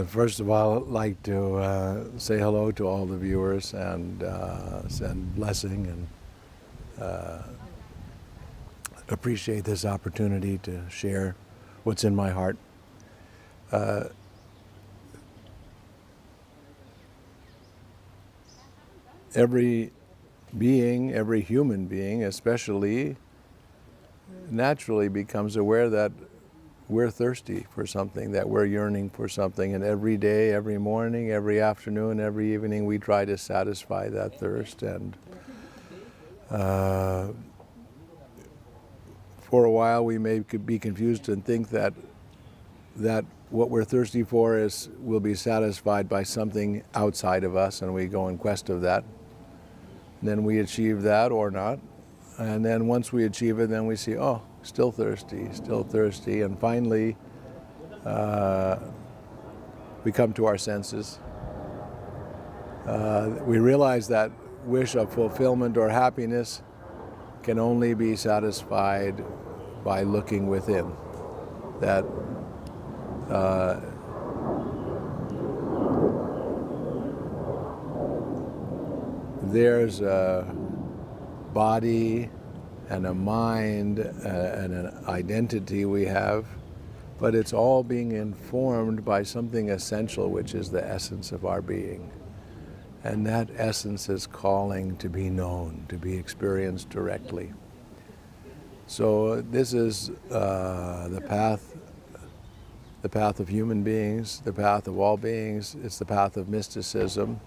First of all, I'd like to say hello to all the viewers and send blessing and appreciate this opportunity to share what's in my heart. Every being, every human being especially, naturally becomes aware that we're thirsty for something, that we're yearning for something, and every day, every morning, every afternoon, every evening we try to satisfy that thirst. And for a while we may be confused and think that what we're thirsty for will be satisfied by something outside of us, and we go in quest of that. And then we achieve that or not. And then once we achieve it, then we see, oh, still thirsty, and finally we come to our senses. We realize that wish of fulfillment or happiness can only be satisfied by looking within. That there's a body and a mind and an identity we have, but it's all being informed by something essential, which is the essence of our being. And that essence is calling to be known, to be experienced directly. So this is the path of human beings, the path of all beings. It's the path of mysticism.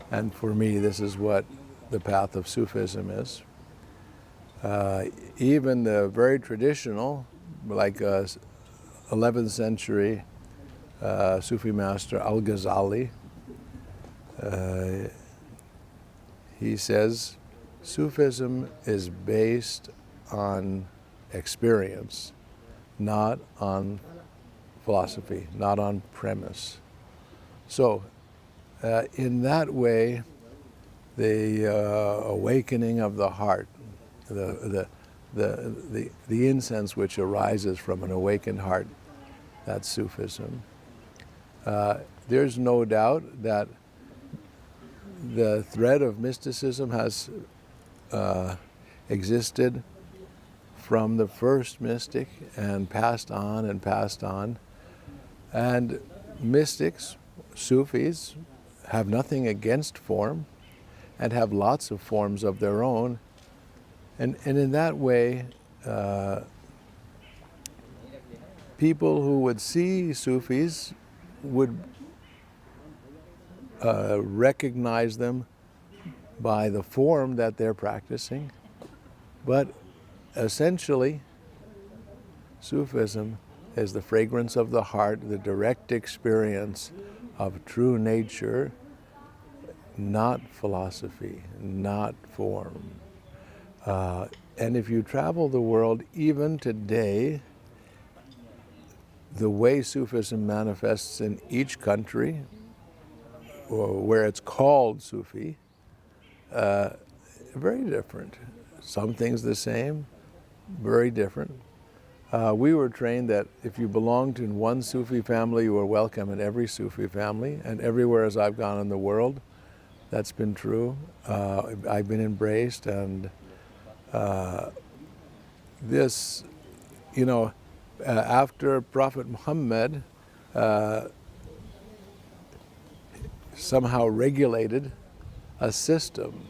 And for me, this is what the path of Sufism is. Even the very traditional, like 11th century Sufi master Al-Ghazali, he says Sufism is based on experience, not on philosophy, not on premise. So in that way, the awakening of the heart, the incense which arises from an awakened heart, that's Sufism. There's no doubt that the thread of mysticism has existed from the first mystic and passed on and passed on. And mystics, Sufis, have nothing against form and have lots of forms of their own. And in that way, people who would see Sufis would recognize them by the form that they're practicing. But essentially, Sufism is the fragrance of the heart, the direct experience of true nature, not philosophy, not form. And if you travel the world, even today, the way Sufism manifests in each country, or where it's called Sufi, very different. Some things the same, very different. We were trained that if you belonged in one Sufi family, you were welcome in every Sufi family, and everywhere as I've gone in the world, that's been true. I've been embraced, and this you know, after Prophet Muhammad somehow regulated a system.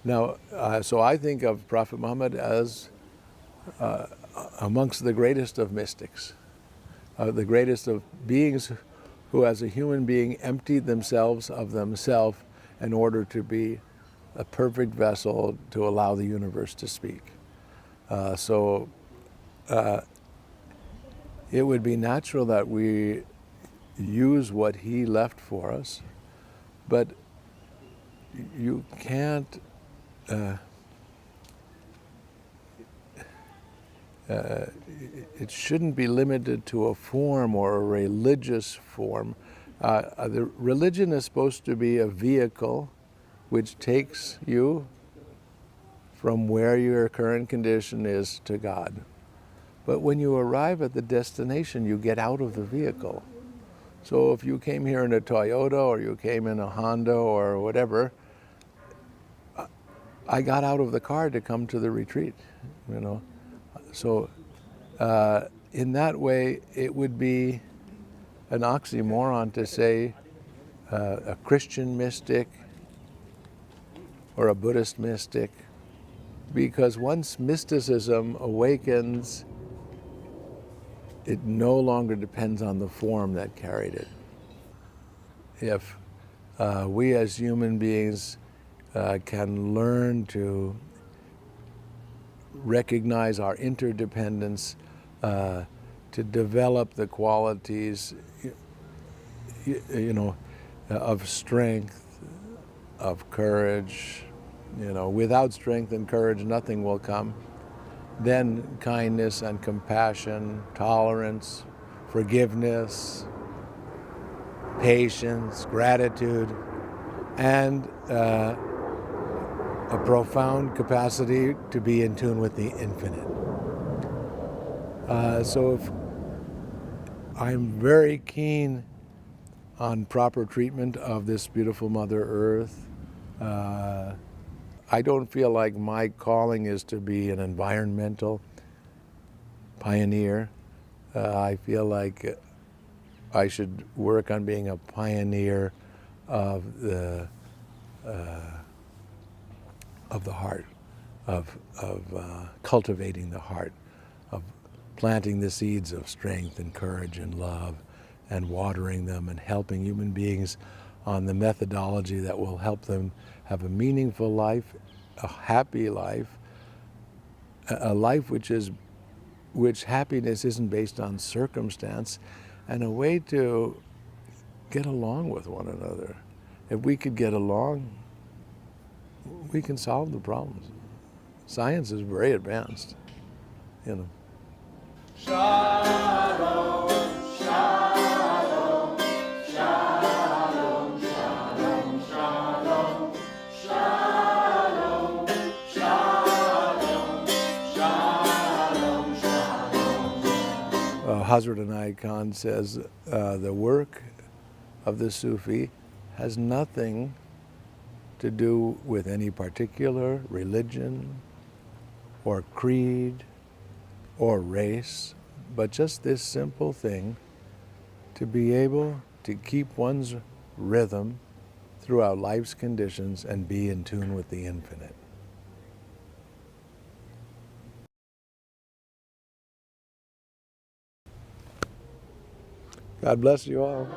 Now, so I think of Prophet Muhammad as amongst the greatest of mystics, the greatest of beings who, as a human being, emptied themselves of themselves in order to be a perfect vessel to allow the universe to speak. So it would be natural that we use what he left for us, but you can't it shouldn't be limited to a form or a religious form. The religion is supposed to be a vehicle which takes you from where your current condition is to God. But when you arrive at the destination, you get out of the vehicle. So if you came here in a Toyota or you came in a Honda or whatever, I got out of the car to come to the retreat, you know. So in that way, it would be an oxymoron to say a Christian mystic or a Buddhist mystic, because once mysticism awakens, it no longer depends on the form that carried it. If we as human beings can learn to recognize our interdependence, to develop the qualities, of strength, of courage. Without strength and courage, nothing will come. Then kindness and compassion, tolerance, forgiveness, patience, gratitude, and a profound capacity to be in tune with the infinite. So if I'm very keen on proper treatment of this beautiful Mother Earth. I don't feel like my calling is to be an environmental pioneer. I feel like I should work on being a pioneer of the heart, of cultivating the heart, of planting the seeds of strength and courage and love, and watering them and helping human beings on the methodology that will help them have a meaningful life, a happy life, a life which happiness isn't based on circumstance, and a way to get along with one another. If we could get along, we can solve the problems. Science is very advanced, Shalom, shalom, shalom, shalom, shalom, shalom, shalom, shalom, shalom. Hazrat Anai Khan says the work of the Sufi has nothing to do with any particular religion or creed or race, but just this simple thing, to be able to keep one's rhythm throughout life's conditions and be in tune with the infinite. God bless you all.